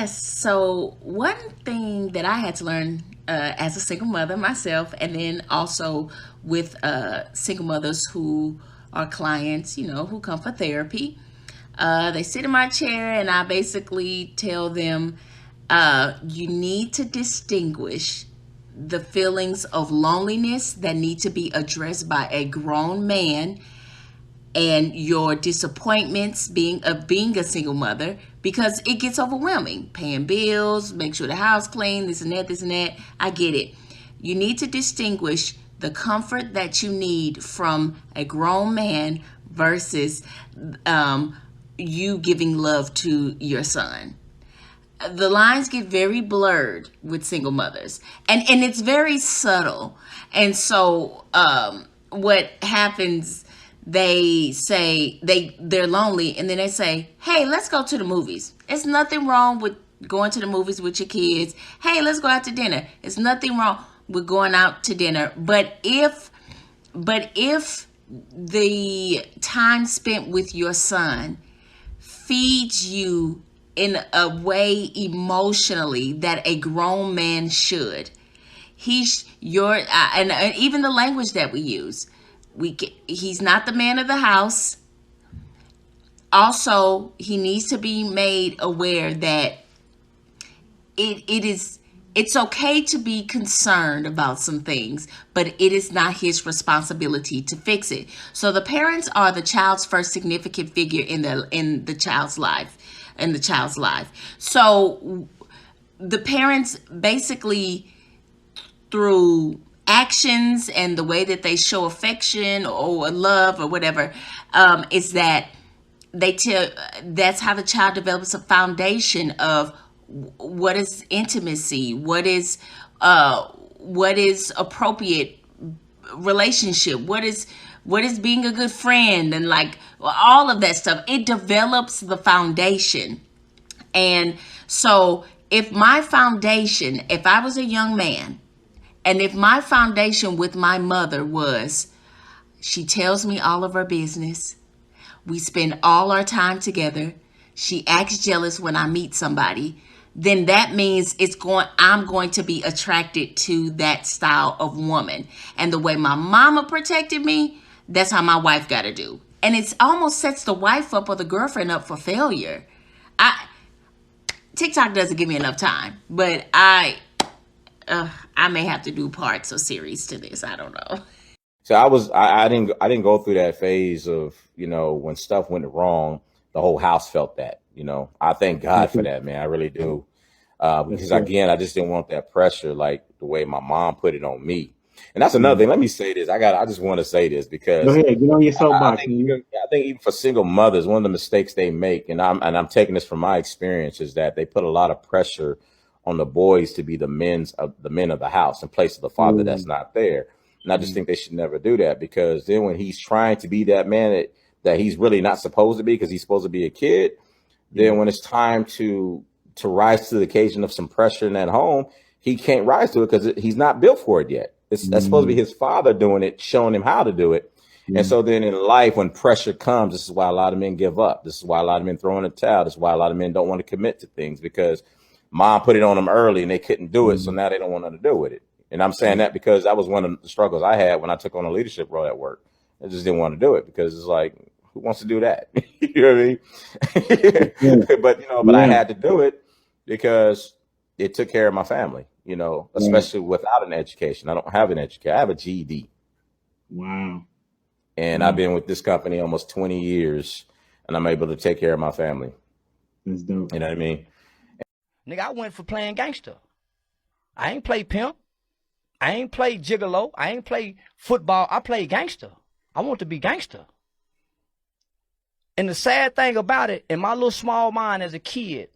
Yes. So one thing that I had to learn as a single mother myself, and then also with single mothers who are clients, who come for therapy, they sit in my chair, and I basically tell them, you need to distinguish the feelings of loneliness that need to be addressed by a grown man and your disappointments being a single mother, because it gets overwhelming, paying bills, make sure the house clean, this and that. I get it. You need to distinguish the comfort that you need from a grown man versus you giving love to your son. The lines get very blurred with single mothers, and it's very subtle. And so what happens, they say they're lonely, and then they say, hey, let's go to the movies. It's nothing wrong with going to the movies with your kids. Hey, let's go out to dinner. It's nothing wrong with going out to dinner. But if the time spent with your son feeds you in a way emotionally that a grown man should, and even the language that we use, he's not the man of the house. Also, he needs to be made aware that it's okay to be concerned about some things, but it is not his responsibility to fix it. So the parents are the child's first significant figure in the child's life. So the parents basically, through actions and the way that they show affection or love or whatever, is that that's how the child develops a foundation of what is intimacy, what is appropriate relationship, what is being a good friend, and like all of that stuff. It develops the foundation. And so if I was a young man, and if my foundation with my mother was, she tells me all of her business, we spend all our time together, she acts jealous when I meet somebody, then that means I'm going to be attracted to that style of woman. And the way my mama protected me, that's how my wife got to do. And it almost sets the wife up or the girlfriend up for failure. TikTok doesn't give me enough time, but I may have to do parts or series to this. I don't know. So I didn't go through that phase of, when stuff went wrong, the whole house felt that. I thank God for that, man. I really do. Because again, I just didn't want that pressure like the way my mom put it on me. And that's another thing. Let me say this. I just want to say this because go ahead, get on your soapbox. I think even for single mothers, one of the mistakes they make, and I'm taking this from my experience, is that they put a lot of pressure on the boys to be the men of the house in place of the father that's not there. And I just think they should never do that, because then when he's trying to be that man that he's really not supposed to be, because he's supposed to be a kid, then when it's time to rise to the occasion of some pressure in that home, he can't rise to it because he's not built for it yet. That's supposed to be his father doing it, showing him how to do it. And so then in life, when pressure comes, this is why a lot of men give up. This is why a lot of men throw in a towel. This is why a lot of men don't want to commit to things, because mom put it on them early and they couldn't do it. So now they don't want nothing to do with it. And I'm saying that because that was one of the struggles I had when I took on a leadership role at work. I just didn't want to do it because it's like, who wants to do that? You know what I mean? But I had to do it because it took care of my family, especially without an education. I don't have an education. I have a GED. Wow. And I've been with this company almost 20 years, and I'm able to take care of my family. That's dope. You know what I mean? Nigga, I went for playing gangster. I ain't play pimp. I ain't play gigolo. I ain't play football. I play gangster. I want to be gangster. And the sad thing about it, in my little small mind as a kid,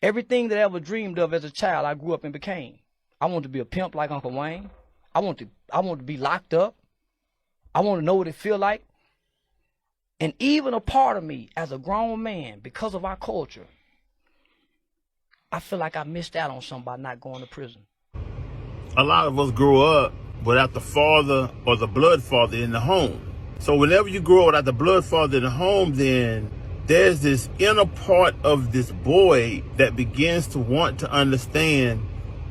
everything that I ever dreamed of as a child, I grew up and became. I want to be a pimp like Uncle Wayne. I want to be locked up. I want to know what it feel like. And even a part of me as a grown man, because of our culture, I feel like I missed out on something by not going to prison. A lot of us grow up without the father or the blood father in the home. So whenever you grow up without the blood father in the home, then there's this inner part of this boy that begins to want to understand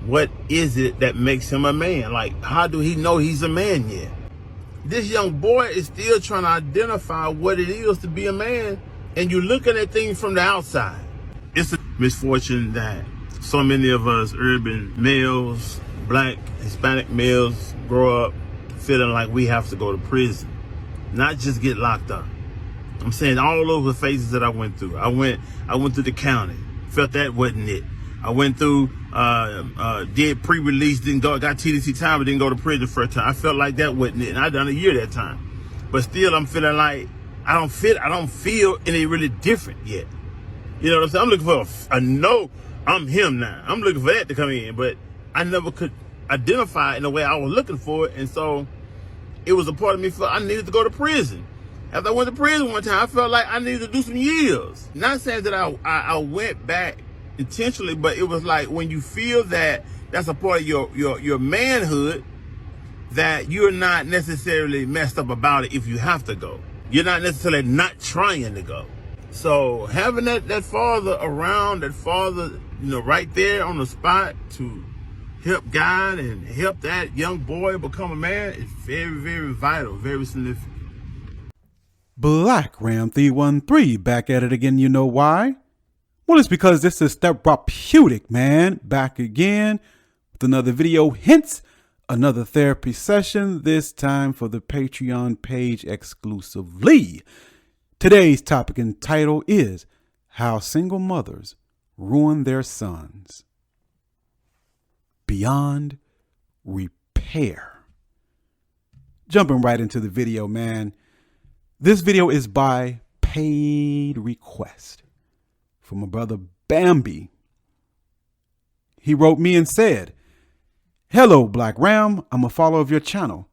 what is it that makes him a man. Like, how do he know he's a man yet? This young boy is still trying to identify what it is to be a man, and you're looking at things from the outside. It's a misfortune that so many of us urban males, black, Hispanic males, grow up feeling like we have to go to prison, not just get locked up. I'm saying all over the phases that I went through. I went through the county, felt that wasn't it. I went through, did pre-release, got TDC time, but didn't go to prison the first time. I felt like that wasn't it, and I done a year that time. But still, I'm feeling like I don't feel any really different yet. You know what I'm saying? I'm looking for no, I'm him now. I'm looking for that to come in, but I never could identify in the way I was looking for it, and so it was a part of me I needed to go to prison. After I went to prison one time, I felt like I needed to do some years. Not saying that I went back intentionally, but it was like when you feel that that's a part of your manhood, that you're not necessarily messed up about it if you have to go. You're not necessarily not trying to go. So having that father around, that father, right there on the spot to help guide and help that young boy become a man is very, very vital, very significant. Black Ram 313 back at it again. You know why? Well, it's because this is therapeutic, man. Back again with another video, hence another therapy session, this time for the Patreon page exclusively. Today's topic and title is How Single Mothers Ruin Their Sons. Beyond repair. Jumping right into the video, man. This video is by paid request from my brother Bambi. He wrote me and said, "Hello, Black Ram. I'm a follower of your channel.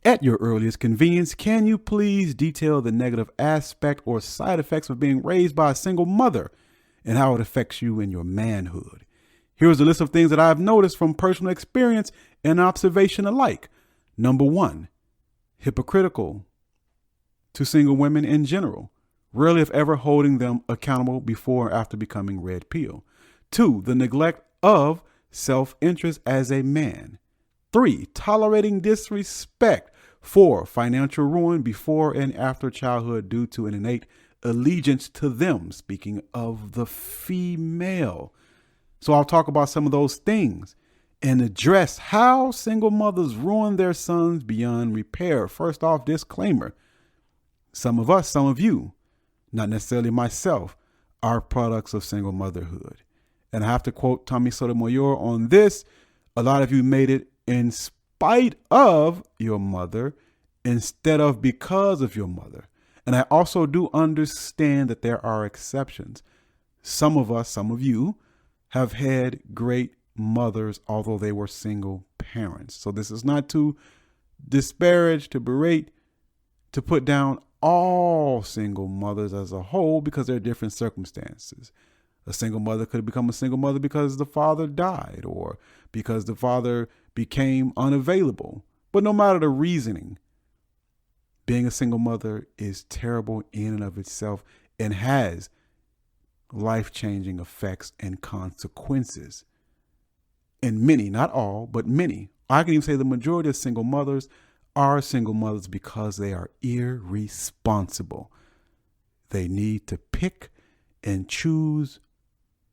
At your earliest convenience, can you please detail the negative aspect or side effects of being raised by a single mother and how it affects you in your manhood? Here's a list of things that I've noticed from personal experience and observation alike. Number 1, hypocritical to single women in general, rarely if ever holding them accountable before or after becoming red pill. 2, the neglect of self-interest as a man. 3, tolerating disrespect. 4, financial ruin before and after childhood due to an innate allegiance to them. Speaking of the female. So I'll talk about some of those things and address how single mothers ruin their sons beyond repair. First off, disclaimer. Some of us, some of you, not necessarily myself, are products of single motherhood. And I have to quote Tommy Sotomayor on this. A lot of you made it in spite of your mother instead of because of your mother. And I also do understand that there are exceptions. Some of us, some of you, have had great mothers, although they were single parents. So this is not to disparage, to berate, to put down all single mothers as a whole, because there are different circumstances. A single mother could become a single mother because the father died or because the father became unavailable. But no matter the reasoning, being a single mother is terrible in and of itself and has life-changing effects and consequences. And many, not all, but many, I can even say the majority of single mothers are single mothers because they are irresponsible. They need to pick and choose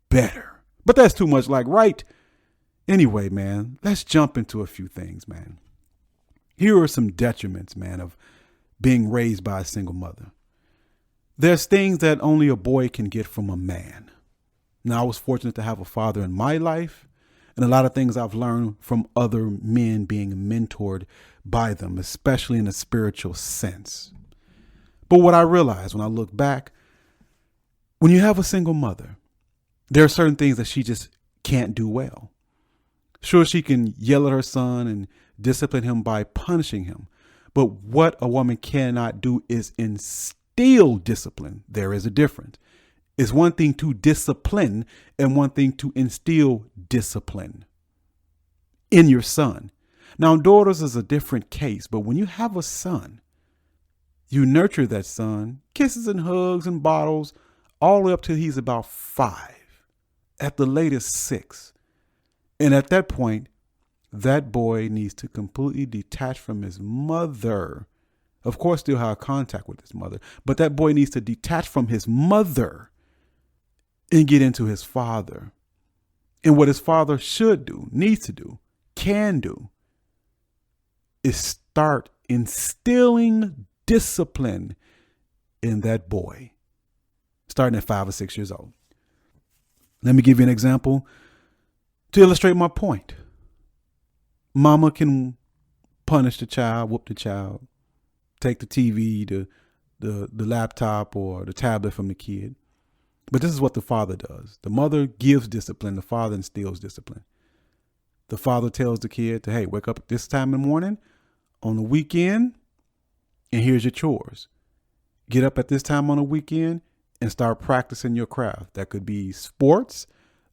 better. But that's too much like right. Anyway, man, let's jump into a few things, man. Here are some detriments, man, of being raised by a single mother. There's things that only a boy can get from a man. Now, I was fortunate to have a father in my life, and a lot of things I've learned from other men being mentored by them, especially in a spiritual sense. But what I realized when I look back, when you have a single mother, there are certain things that she just can't do well. Sure, she can yell at her son and discipline him by punishing him. But what a woman cannot do is instill discipline. There is a difference. It's one thing to discipline and one thing to instill discipline in your son. Now, daughters is a different case, but when you have a son, You nurture that son, kisses and hugs and bottles, all the way up till he's about 5, at the latest 6. And at that point, that boy needs to completely detach from his mother. Of course, still have contact with his mother, but that boy needs to detach from his mother and get into his father. And what his father should do, needs to do, can do, is start instilling discipline in that boy, starting at 5 or 6 years old. Let me give you an example to illustrate my point. Mama can punish the child, whoop the child, take the TV, the laptop, or the tablet from the kid. But this is what the father does. The mother gives discipline. The father instills discipline. The father tells the kid to, hey, wake up at this time in the morning on the weekend, and here's your chores. Get up at this time on the weekend and start practicing your craft. That could be sports.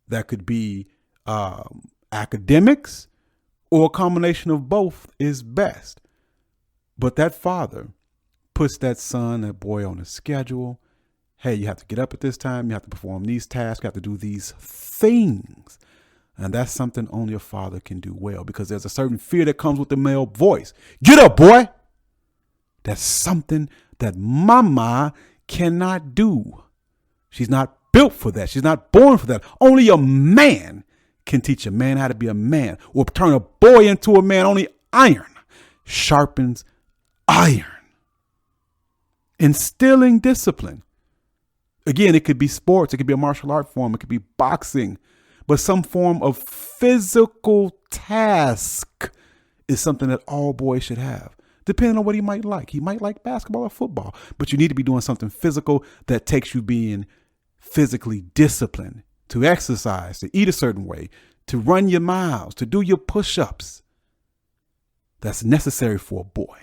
That could be academics, or a combination of both is best. But that father puts that son, that boy on a schedule. Hey, you have to get up at this time. You have to perform these tasks. You have to do these things. And that's something only a father can do well, because there's a certain fear that comes with the male voice. Get up, boy. That's something that mama cannot do. She's not built for that. She's not born for that. Only a man can teach a man how to be a man, or turn a boy into a man. Only iron sharpens iron. Instilling discipline. Again, it could be sports. It could be a martial art form. It could be boxing. But some form of physical task is something that all boys should have, depending on what he might like. He might like basketball or football, but you need to be doing something physical that takes you being physically disciplined, to exercise, to eat a certain way, to run your miles, to do your push-ups. That's necessary for a boy.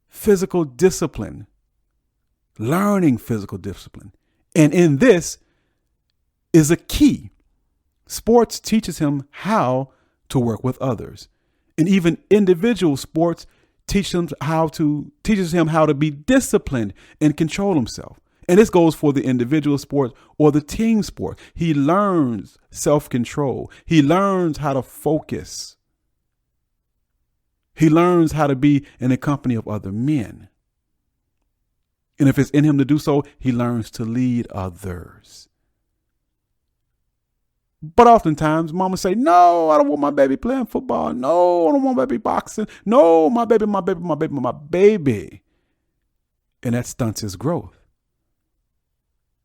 Physical discipline, learning physical discipline. And in this is a key. Sports teaches him how to work with others. And even individual sports teaches him how to be disciplined and control himself. And this goes for the individual sport or the team sport. He learns self-control. He learns how to focus. He learns how to be in the company of other men. And if it's in him to do so, he learns to lead others. But oftentimes, mama say, no, I don't want my baby playing football. No, I don't want my baby boxing. No, my baby. And that stunts his growth.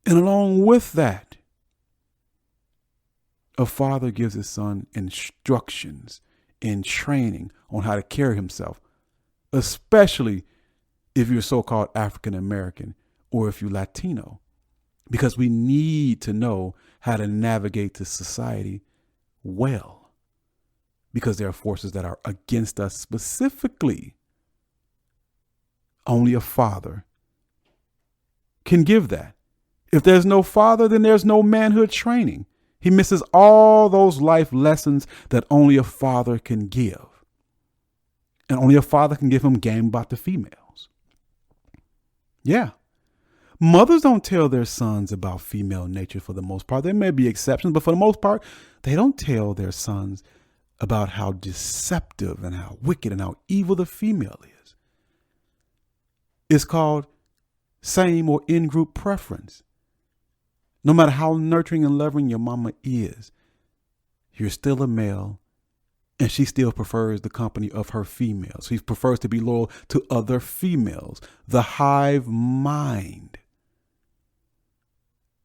And along with that, a father gives his son instructions and training on how to carry himself, especially if you're so-called African American or if you're Latino, because we need to know how to navigate this society well, because there are forces that are against us specifically. Only a father can give that. If there's no father, then there's no manhood training. He misses all those life lessons that only a father can give. And only a father can give him game about the females. Yeah. Mothers don't tell their sons about female nature for the most part. There may be exceptions, but for the most part, they don't tell their sons about how deceptive and how wicked and how evil the female is. It's called same or in-group preference. No matter how nurturing and loving your mama is, you're still a male, and she still prefers the company of her females. She prefers to be loyal to other females, the hive mind.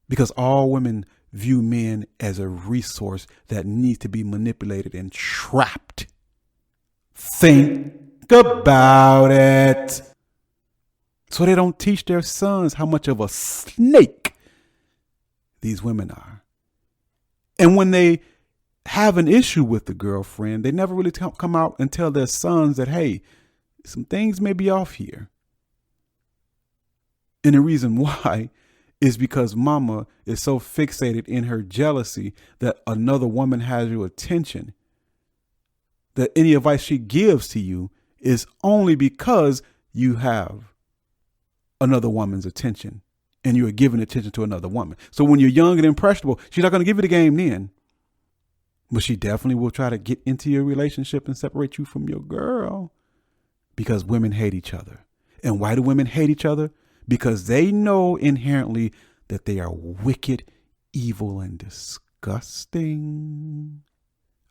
Because all women view men as a resource that needs to be manipulated and trapped. Think about it. So they don't teach their sons how much of a snake these women are. And when they have an issue with the girlfriend, they never really come out and tell their sons that, hey, some things may be off here. And the reason why is because mama is so fixated in her jealousy that another woman has your attention, that any advice she gives to you is only because you have another woman's attention, and you are giving attention to another woman. So when you're young and impressionable, she's not going to give you the game then, but she definitely will try to get into your relationship and separate you from your girl, because women hate each other. And why do women hate each other? Because they know inherently that they are wicked, evil, and disgusting.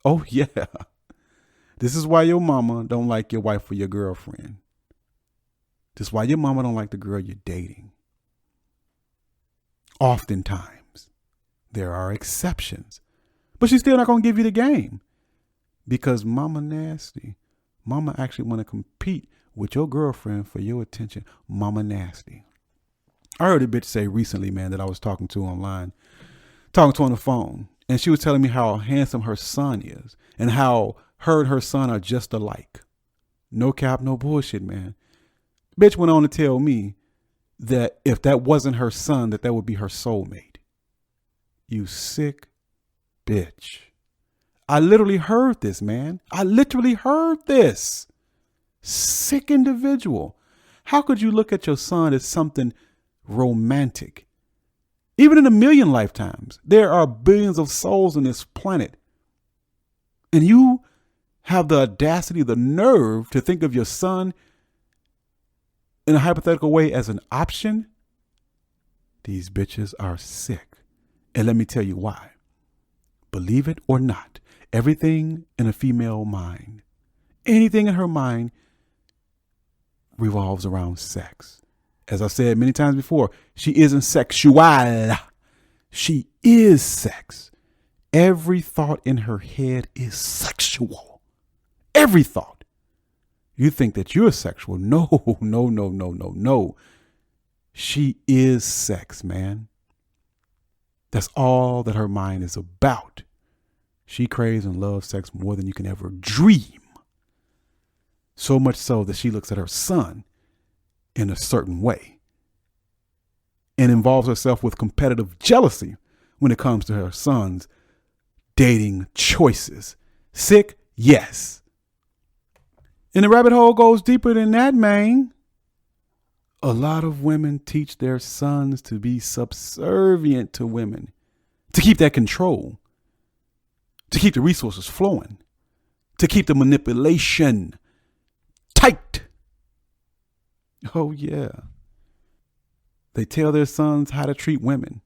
Oh yeah. This is why your mama don't like your wife or your girlfriend. This is why your mama don't like the girl you're dating. Oftentimes, there are exceptions, but she's still not going to give you the game, because mama nasty. Mama actually want to compete with your girlfriend for your attention. Mama nasty. I heard a bitch say recently, man, that I was talking to online, talking to on the phone, and she was telling me how handsome her son is and how her and her son are just alike. No cap, no bullshit, man. Bitch went on to tell me that if that wasn't her son, that would be her soulmate. You sick bitch. I literally heard this, man. I literally heard this. Sick individual. How could you look at your son as something romantic? Even in a million lifetimes, there are billions of souls on this planet. And you have the audacity, the nerve to think of your son in a hypothetical way as an option? These bitches are sick. And let me tell you why. Believe it or not, everything in a female mind, anything in her mind revolves around sex. As I said many times before, she isn't sexual. She is sex. Every thought in her head is sexual. Every thought. You think that you're sexual. No, no, no, no, no, no. She is sex, man. That's all that her mind is about. She craves and loves sex more than you can ever dream. So much so that she looks at her son in a certain way and involves herself with competitive jealousy when it comes to her son's dating choices. Sick? Yes. And the rabbit hole goes deeper than that, man. A lot of women teach their sons to be subservient to women, to keep that control, to keep the resources flowing, to keep the manipulation tight. Oh, yeah. They tell their sons how to treat women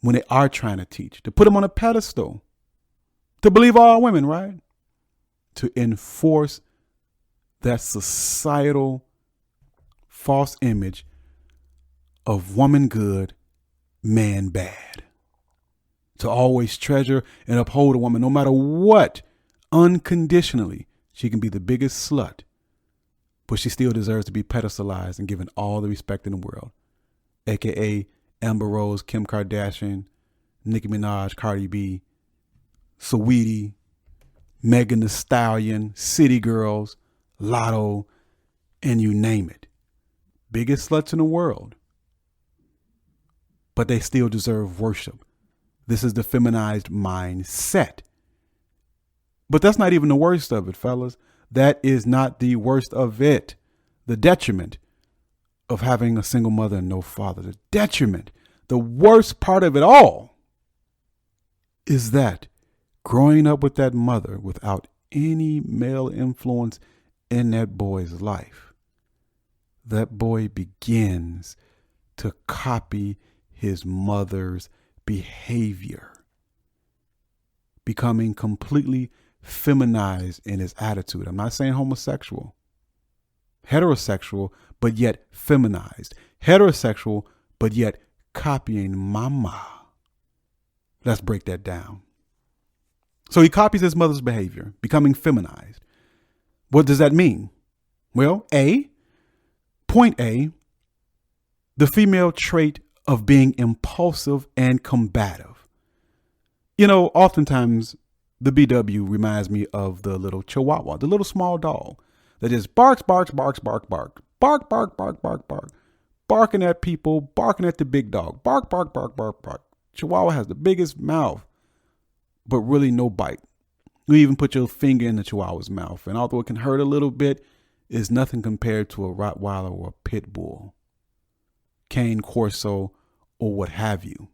when they are trying to teach, to put them on a pedestal, to believe all women, right? To enforce that societal false image of woman good, man bad. To always treasure and uphold a woman no matter what, unconditionally. She can be the biggest slut, but she still deserves to be pedestalized and given all the respect in the world. AKA Amber Rose, Kim Kardashian, Nicki Minaj, Cardi B, Saweetie, Megan Thee Stallion, City Girls, Lotto, and you name it. Biggest sluts in the world. But they still deserve worship. This is the feminized mindset. But that's not even the worst of it, fellas. That is not the worst of it. The detriment of having a single mother and no father. The detriment, the worst part of it all is that growing up with that mother without any male influence in that boy's life, that boy begins to copy his mother's behavior, becoming completely feminized in his attitude. I'm not saying homosexual, heterosexual, but yet feminized, heterosexual, but yet copying mama. Let's break that down. So he copies his mother's behavior, becoming feminized. What does that mean? Well, point A, the female trait of being impulsive and combative. You know, oftentimes the BW reminds me of the little chihuahua, the little small dog that just barks, barks, barks, bark, bark, bark, bark, bark, bark, bark, barking at people, barking at the big dog, bark, bark, bark, bark, bark. Chihuahua has the biggest mouth, but really no bite. You even put your finger in the chihuahua's mouth, and although it can hurt a little bit, it's nothing compared to a Rottweiler or a pit bull. cane corso, or what have you.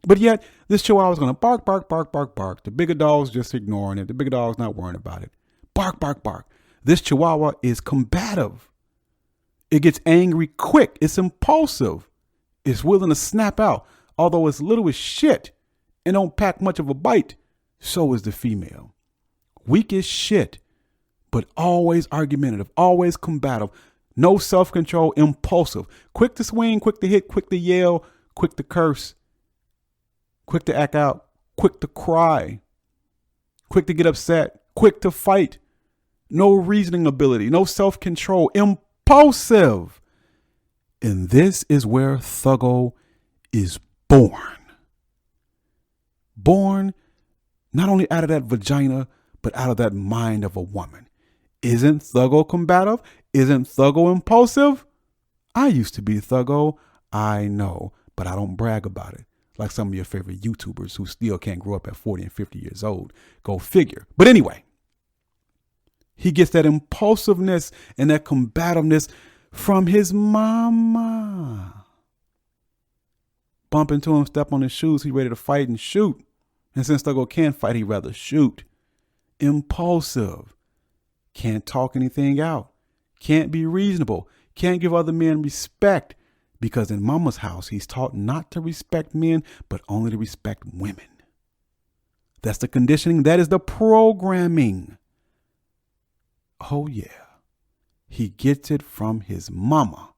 But yet, this chihuahua is going to bark, bark, bark, bark, bark. The bigger dog's just ignoring it. The bigger dog's not worrying about it. Bark, bark, bark. This chihuahua is combative. It gets angry quick. It's impulsive. It's willing to snap out. Although it's little as shit and don't pack much of a bite, so is the female. Weak as shit, but always argumentative, always combative. No self-control, impulsive. Quick to swing, quick to hit, quick to yell, quick to curse. Quick to act out, quick to cry, quick to get upset, quick to fight. No reasoning ability, no self-control, impulsive. And this is where Thuggo is born. Born not only out of that vagina, but out of that mind of a woman. Isn't Thuggo combative? Isn't Thuggo impulsive? I used to be Thuggo, I know, but I don't brag about it. Like some of your favorite YouTubers who still can't grow up at 40 and 50 years old. Go figure. But anyway, he gets that impulsiveness and that combativeness from his mama. Bump into him, step on his shoes, he ready to fight and shoot. And since Thuggo can't fight, he'd rather shoot. Impulsive. Can't talk anything out. Can't be reasonable. Can't give other men respect. Because in mama's house, he's taught not to respect men, but only to respect women. That's the conditioning. That is the programming. Oh, yeah. He gets it from his mama.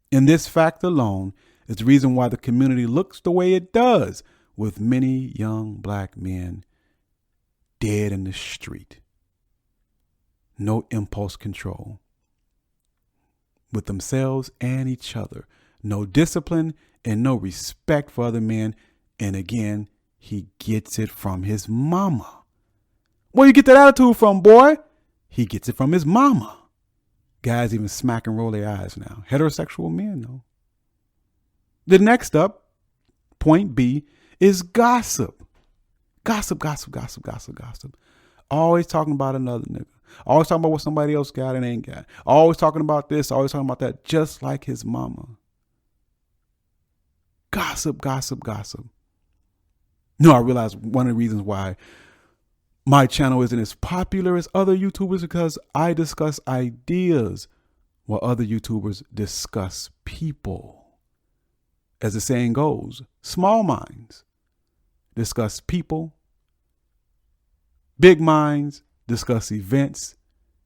And this fact alone is the reason why the community looks the way it does, with many young black men dead in the street. No impulse control with themselves and each other. No discipline and no respect for other men. And again, he gets it from his mama. Where you get that attitude from, boy? He gets it from his mama. Guys even smack and roll their eyes now. Heterosexual men, though. The next up, point B, is gossip. Gossip, gossip, gossip, gossip, gossip. Always talking about another nigga. Always talking about what somebody else got and ain't got. Always talking about this, always talking about that, just like his mama. Gossip, gossip, gossip. No, I realize one of the reasons why my channel isn't as popular as other YouTubers because I discuss ideas while other YouTubers discuss people. As the saying goes, small minds discuss people. Big minds discuss events.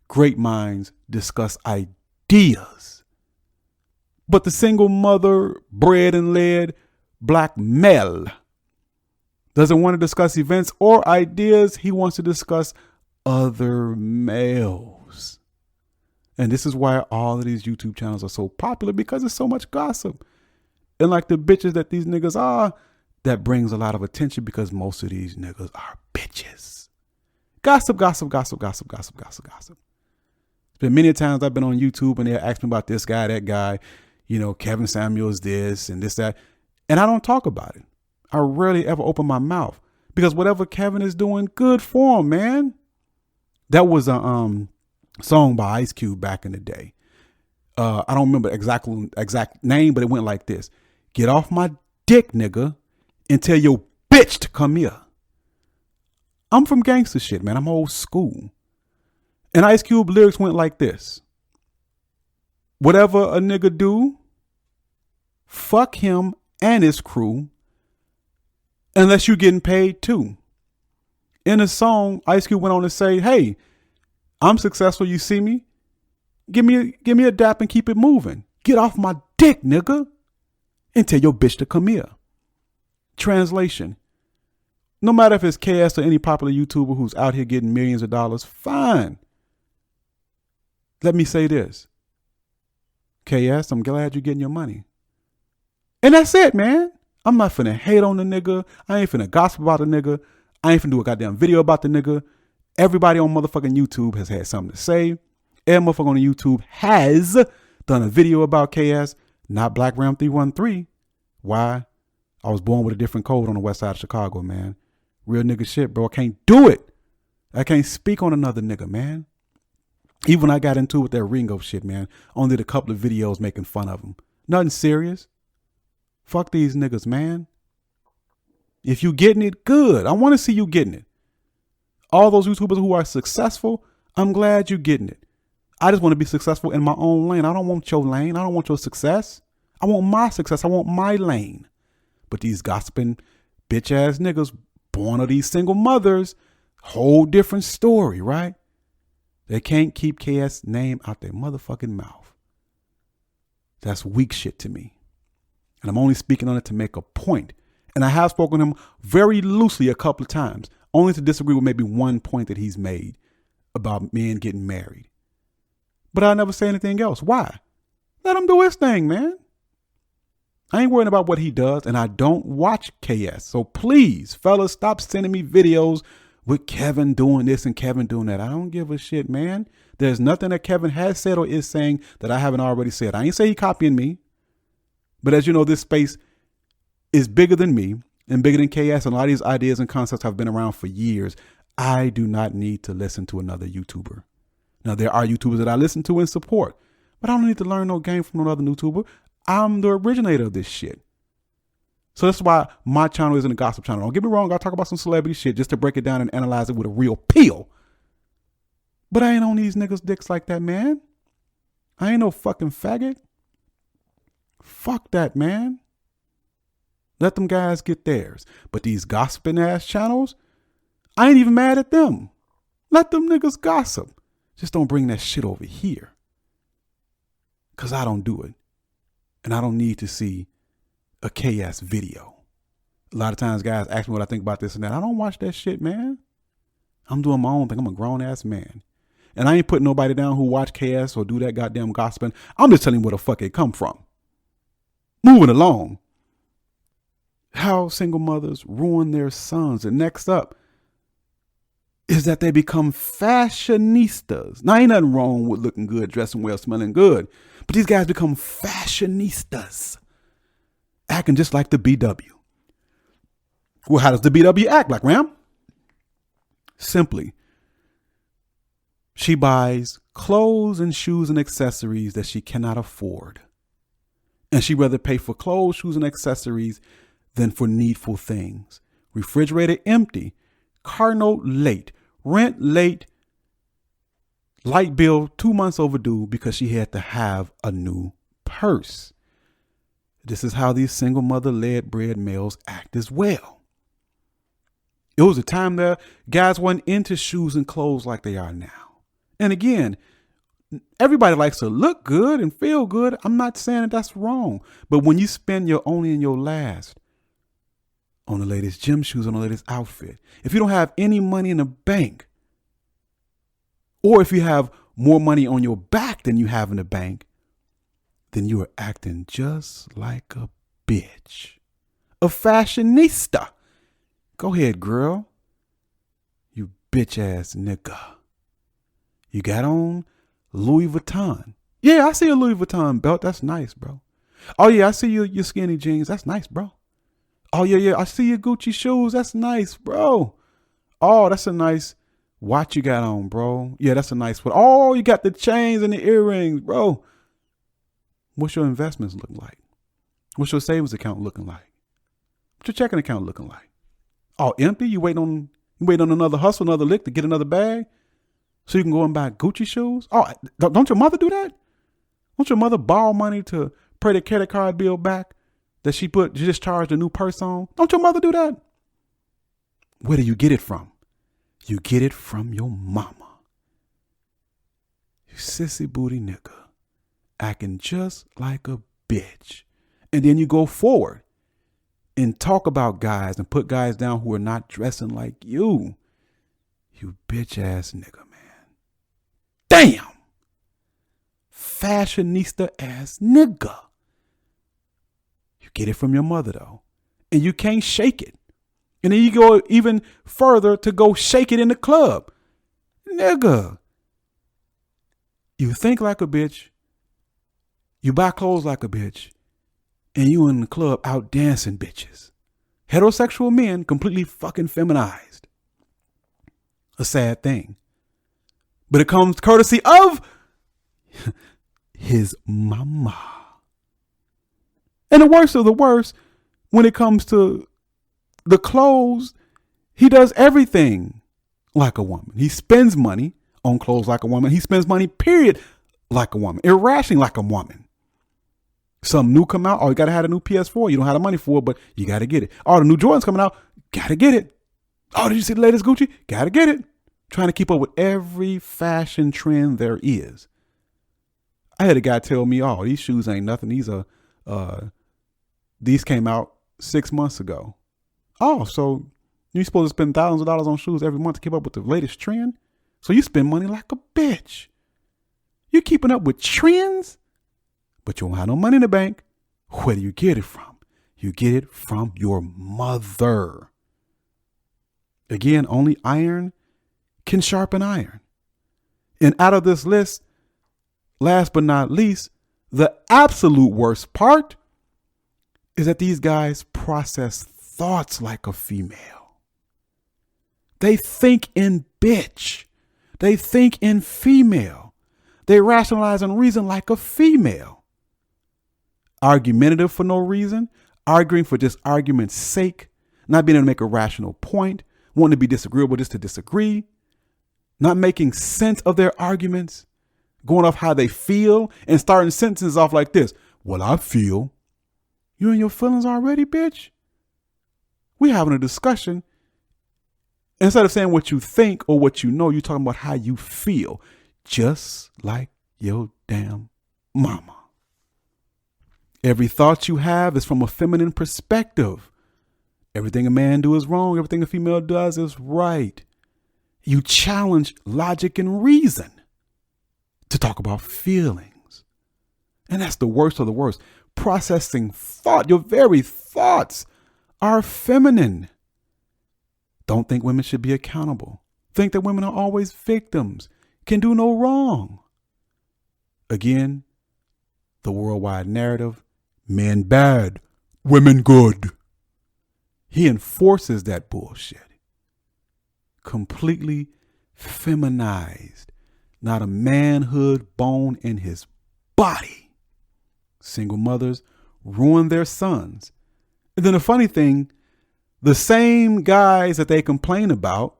Great minds discuss ideas. But the single mother, bred and led black male doesn't want to discuss events or ideas. He wants to discuss other males. And this is why all of these YouTube channels are so popular, because there's so much gossip. And like the bitches that these niggas are, that brings a lot of attention because most of these niggas are bitches. Gossip, gossip, gossip, gossip, gossip, gossip, gossip. It's been many times I've been on YouTube and they ask me about this guy, that guy, you know, Kevin Samuels this and this, that. And I don't talk about it. I rarely ever open my mouth because whatever Kevin is doing, good for him, man. That was a song by Ice Cube back in the day. I don't remember exact name, but it went like this. Get off my dick, nigga, and tell your bitch to come here. I'm from gangster shit, man. I'm old school. And Ice Cube lyrics went like this. Whatever a nigga do, fuck him and his crew, unless you getting paid too. In the song, Ice Cube went on to say, hey, I'm successful, you see me? Give me a dap and keep it moving. Get off my dick, nigga, and tell your bitch to come here. Translation. No matter if it's KS or any popular YouTuber who's out here getting millions of dollars, fine. Let me say this. KS, I'm glad you're getting your money. And that's it, man. I'm not finna hate on the nigga. I ain't finna gossip about the nigga. I ain't finna do a goddamn video about the nigga. Everybody on motherfucking YouTube has had something to say. Every motherfucker on YouTube has done a video about KS, not Black Ram 313. Why? I was born with a different code on the west side of Chicago, man. Real nigga shit, bro. I can't do it. I can't speak on another nigga, man. Even when I got into it with that Ringo shit, man, only did a couple of videos making fun of him. Nothing serious. Fuck these niggas, man. If you getting it, good. I want to see you getting it. All those YouTubers who are successful, I'm glad you getting it. I just want to be successful in my own lane. I don't want your lane. I don't want your success. I want my success. I want my lane. But these gossiping bitch ass niggas born of these single mothers, whole different story, right? They can't keep KS name out their motherfucking mouth. That's weak shit to me. And I'm only speaking on it to make a point. And I have spoken to him very loosely a couple of times, only to disagree with maybe one point that he's made about men getting married. But I never say anything else. Why? Let him do his thing, man. I ain't worrying about what he does, and I don't watch KS. So please, fellas, stop sending me videos with Kevin doing this and Kevin doing that. I don't give a shit, man. There's nothing that Kevin has said or is saying that I haven't already said. I ain't say he copying me. But as you know, this space is bigger than me and bigger than KS. And a lot of these ideas and concepts have been around for years. I do not need to listen to another YouTuber. Now, there are YouTubers that I listen to and support, but I don't need to learn no game from another YouTuber. I'm the originator of this shit. So that's why my channel isn't a gossip channel. Don't get me wrong. I talk about some celebrity shit just to break it down and analyze it with a real peel. But I ain't on these niggas' dicks like that, man. I ain't no fucking faggot. Fuck that, man. Let them guys get theirs. But these gossiping ass channels, I ain't even mad at them. Let them niggas gossip. Just don't bring that shit over here. Because I don't do it. And I don't need to see a KS video. A lot of times guys ask me what I think about this and that. I don't watch that shit, man. I'm doing my own thing. I'm a grown ass man. And I ain't putting nobody down who watch KS or do that goddamn gossiping. I'm just telling you where the fuck it come from. Moving along. How single mothers ruin their sons. And next up is that they become fashionistas. Now, ain't nothing wrong with looking good, dressing well, smelling good. But these guys become fashionistas. Acting just like the BW. Well, how does the BW act like, Ram? Simply, she buys clothes and shoes and accessories that she cannot afford. And she'd rather pay for clothes, shoes, and accessories than for needful things. Refrigerator empty, car note late, rent late, light bill 2 months overdue because she had to have a new purse. This is how these single mother-led bred males act as well. It was a time that guys weren't into shoes and clothes like they are now. And again, everybody likes to look good and feel good. I'm not saying that that's wrong. But when you spend your only and your last on the latest gym shoes, on the latest outfit, if you don't have any money in the bank, or if you have more money on your back than you have in the bank, then you are acting just like a bitch. A fashionista. Go ahead, girl. You bitch ass nigga. You got on Louis Vuitton. Yeah, I see a Louis Vuitton belt. That's nice, bro. Oh, yeah, I see your skinny jeans. That's nice, bro. Oh, yeah, I see your Gucci shoes. That's nice, bro. Oh, that's a nice watch you got on, bro. Yeah, that's a nice one. Oh, you got the chains and the earrings, bro. What's your investments looking like? What's your savings account looking like? What's your checking account looking like? Oh, empty? You waiting on another hustle, another lick to get another bag so you can go and buy Gucci shoes? Oh, don't your mother do that? Don't your mother borrow money to pay the credit card bill back that she just charged a new purse on? Don't your mother do that? Where do you get it from? You get it from your mama. You sissy booty nigga. Acting just like a bitch. And then you go forward and talk about guys and put guys down who are not dressing like you. You bitch ass nigga, man. Damn. Fashionista ass nigga. You get it from your mother though. And you can't shake it. And then you go even further to go shake it in the club. Nigga. You think like a bitch. You buy clothes like a bitch. And you in the club out dancing bitches. Heterosexual men completely fucking feminized. A sad thing. But it comes courtesy of his mama. And the worst of the worst, when it comes to the clothes, he does everything like a woman. He spends money on clothes like a woman. He spends money, period, like a woman. Irrationally like a woman. Something new come out. Oh, you got to have a new PS4. You don't have the money for it, but you got to get it. Oh, the new Jordans coming out. Got to get it. Oh, did you see the latest Gucci? Got to get it. Trying to keep up with every fashion trend there is. I had a guy tell me, oh, these shoes ain't nothing. These came out 6 months ago. Oh, so you're supposed to spend thousands of dollars on shoes every month to keep up with the latest trend? So you spend money like a bitch. You're keeping up with trends, but you don't have no money in the bank. Where do you get it from? You get it from your mother. Again, only iron can sharpen iron. And out of this list, last but not least, the absolute worst part is that these guys process thoughts like a female. They think in bitch. They think in female. They rationalize and reason like a female. Argumentative for no reason, arguing for just argument's sake, not being able to make a rational point, wanting to be disagreeable just to disagree, not making sense of their arguments, going off how they feel and starting sentences off like this. Well, I feel. You in your feelings already, bitch? We having a discussion. Instead of saying what you think or what you know, you're talking about how you feel. Just like your damn mama. Every thought you have is from a feminine perspective. Everything a man do is wrong. Everything a female does is right. You challenge logic and reason to talk about feelings. And that's the worst of the worst. Processing thought. Your very thoughts are feminine. Don't think women should be accountable. Think that women are always victims. Can do no wrong. Again, the worldwide narrative. Men bad, women good. He enforces that bullshit. Completely feminized. Not a manhood bone in his body. Single mothers ruin their sons. And then the funny thing, the same guys that they complain about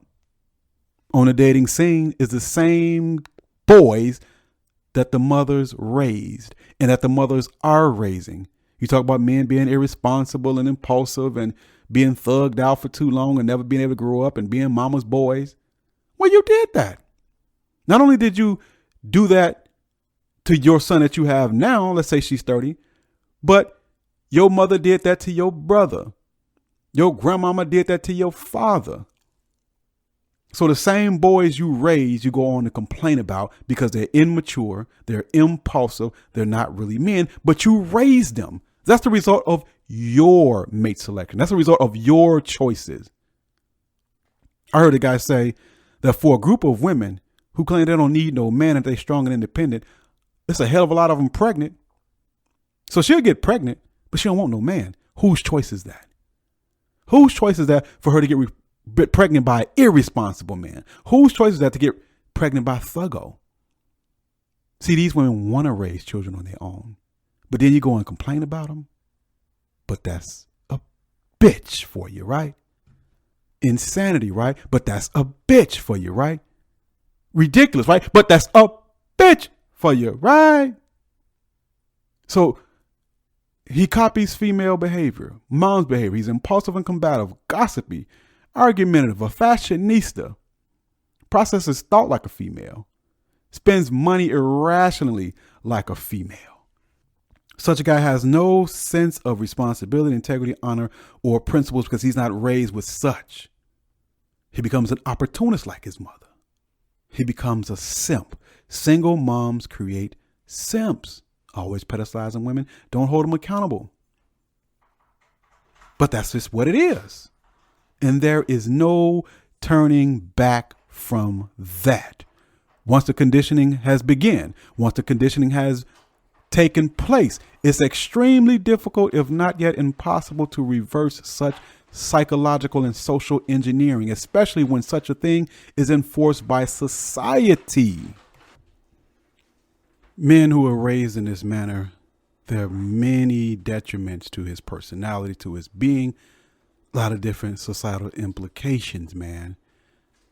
on the dating scene is the same boys that the mothers raised and that the mothers are raising. You talk about men being irresponsible and impulsive and being thugged out for too long and never being able to grow up and being mama's boys. Well, you did that. Not only did you do that to your son that you have now, let's say she's 30, but your mother did that to your brother. Your grandmama did that to your father. So the same boys you raised, you go on to complain about because they're immature, they're impulsive, they're not really men, but you raised them. That's the result of your mate selection. That's the result of your choices. I heard a guy say that for a group of women who claim they don't need no man and they're strong and independent, it's a hell of a lot of them pregnant. So she'll get pregnant, but she don't want no man. Whose choice is that? Whose choice is that for her to get pregnant by an irresponsible man? Whose choice is that to get pregnant by thuggo? See, these women want to raise children on their own, but then you go and complain about them. But that's a bitch for you, right? Insanity, right? But that's a bitch for you, right? Ridiculous, right? But that's a bitch for you, right? So he copies female behavior, mom's behavior. He's impulsive and combative, gossipy, argumentative, a fashionista, processes thought like a female, spends money irrationally like a female. Such a guy has no sense of responsibility, integrity, honor, or principles because he's not raised with such. He becomes an opportunist like his mother. He becomes a simp. Single moms create simps. Always pedestalizing women. Don't hold them accountable. But that's just what it is. And there is no turning back from that. Once the conditioning has begun, once the conditioning has taken place, it's extremely difficult, if not yet impossible, to reverse such psychological and social engineering, especially when such a thing is enforced by society. Men who are raised in this manner There are many detriments to his personality, to his being, a lot of different societal implications, man.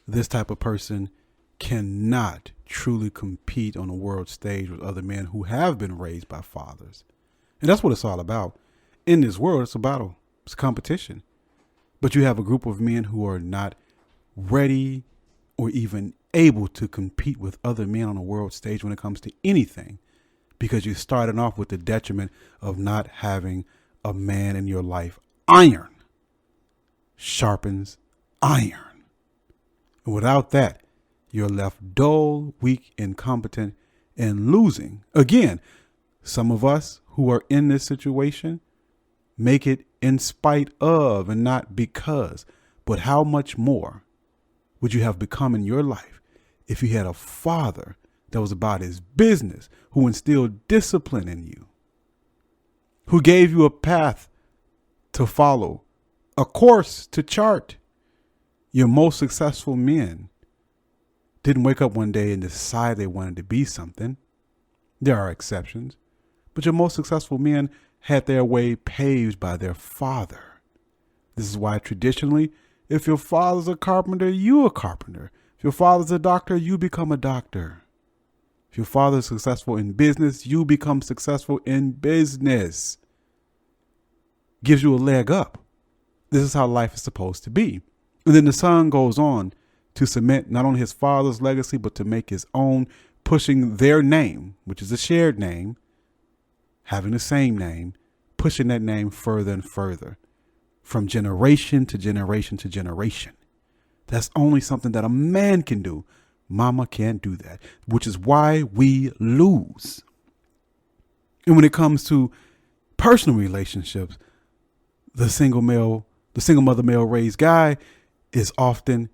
This type of person cannot truly compete on a world stage with other men who have been raised by fathers. And that's what it's all about. In this world, it's a battle. It's a competition. But you have a group of men who are not ready or even able to compete with other men on a world stage when it comes to anything, because you started off with the detriment of not having a man in your life. Iron sharpens iron. And without that, you're left dull, weak, incompetent, and losing. Again, some of us who are in this situation make it in spite of and not because. But how much more would you have become in your life if you had a father that was about his business, who instilled discipline in you, who gave you a path to follow, a course to chart? Your most successful men didn't wake up one day and decide they wanted to be something. There are exceptions, but your most successful men had their way paved by their father. This is why traditionally, if your father's a carpenter, you a carpenter. If your father's a doctor, you become a doctor. If your father is successful in business, you become successful in business. Gives you a leg up. This is how life is supposed to be. And then the son goes on to cement not only his father's legacy, but to make his own, pushing their name, which is a shared name, having the same name, pushing that name further and further, from generation to generation to generation. That's only something that a man can do. Mama can't do that, which is why we lose. And when it comes to personal relationships, the single mother male raised guy is often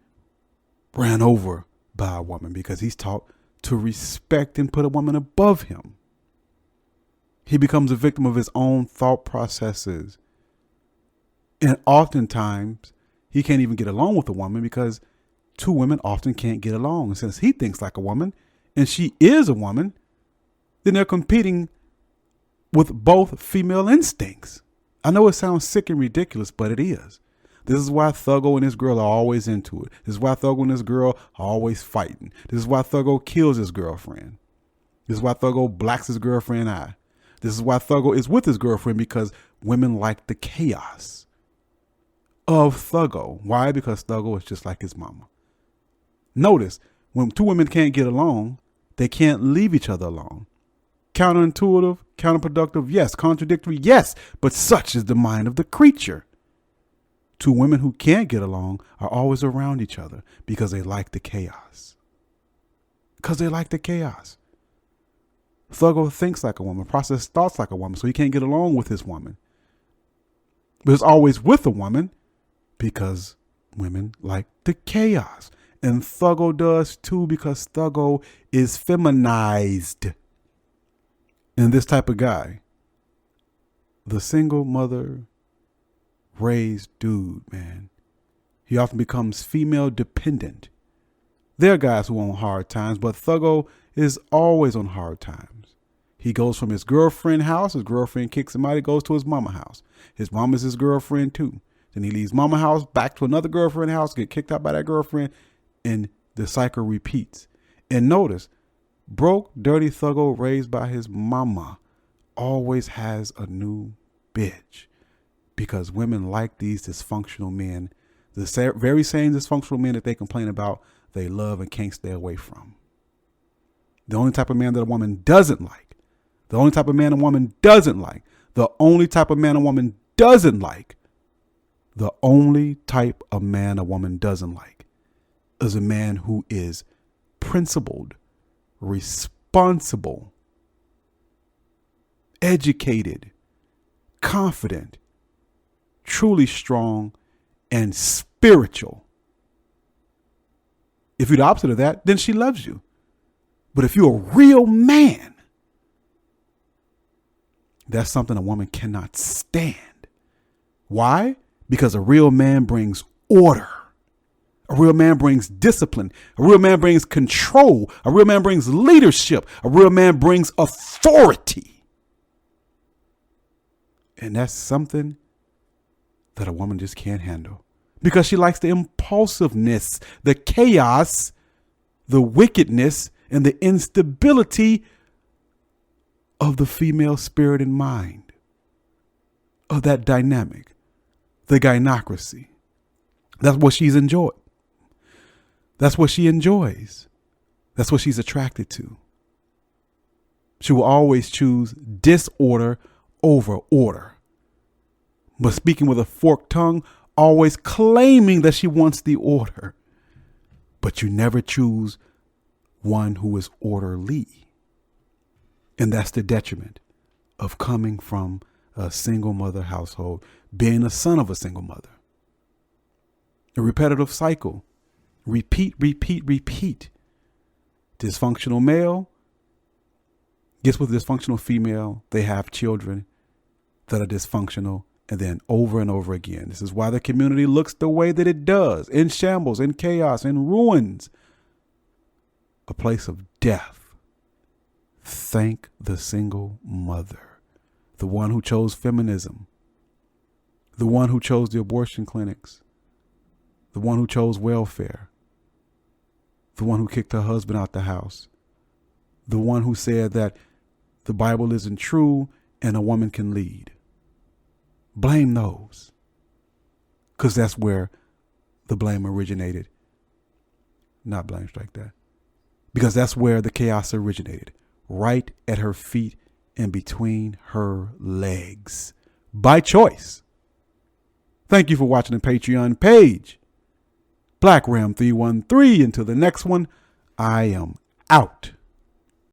ran over by a woman because he's taught to respect and put a woman above him. He becomes a victim of his own thought processes. And oftentimes he can't even get along with a woman because two women often can't get along. And since he thinks like a woman and she is a woman, then they're competing with both female instincts. I know it sounds sick and ridiculous, but it is. This is why Thuggo and his girl are always into it. This is why Thuggo and his girl are always fighting. This is why Thuggo kills his girlfriend. This is why Thuggo blacks his girlfriend eye. This is why Thuggo is with his girlfriend, because women like the chaos of Thuggo. Why? Because Thuggo is just like his mama. Notice, when two women can't get along, they can't leave each other alone. Counterintuitive, counterproductive, yes. Contradictory, yes. But such is the mind of the creature. Two women who can't get along are always around each other because they like the chaos. Because they like the chaos. Thuggo thinks like a woman, processes thoughts like a woman, so he can't get along with his woman. But he's always with a woman because women like the chaos. And Thuggo does too, because Thuggo is feminized. And this type of guy, the single mother raised dude, man, he often becomes female dependent. There are guys who are on hard times, but Thuggo is always on hard times. He goes from his girlfriend's house, his girlfriend kicks him out, he goes to his mama house. His mom is his girlfriend too. Then he leaves mama house, back to another girlfriend house, get kicked out by that girlfriend, and the cycle repeats. And notice, broke, dirty Thuggo raised by his mama always has a new bitch, because women like these dysfunctional men, the very same dysfunctional men that they complain about, they love and can't stay away from. The only type of man that a woman doesn't like, the only type of man a woman doesn't like, the only type of man a woman doesn't like, the only type of man a woman doesn't like is a man who is principled, responsible, educated, confident, truly strong, and spiritual. If you're the opposite of that, then she loves you. But if you're a real man, that's something a woman cannot stand. Why? Because a real man brings order. A real man brings discipline. A real man brings control. A real man brings leadership. A real man brings authority. And that's something that a woman just can't handle because she likes the impulsiveness, the chaos, the wickedness, and the instability of the female spirit and mind, of that dynamic, the gynocracy. That's what she's enjoyed. That's what she enjoys. That's what she's attracted to. She will always choose disorder over order. But speaking with a forked tongue, always claiming that she wants the order. But you never choose one who is orderly. And that's the detriment of coming from a single mother household, being a son of a single mother. A repetitive cycle. Repeat, repeat, repeat. Dysfunctional male gets with dysfunctional female. They have children that are dysfunctional, and then over and over again. This is why the community looks the way that it does, in shambles, in chaos, in ruins. A place of death. Thank the single mother, the one who chose feminism, the one who chose the abortion clinics, the one who chose welfare, the one who kicked her husband out the house, the one who said that the Bible isn't true and a woman can lead. Blame those, because that's where the blame originated. Not blame strike that. Because that's where the chaos originated. Right at her feet and between her legs. By choice. Thank you for watching the Patreon page. Black Ram 313. Until the next one, I am out.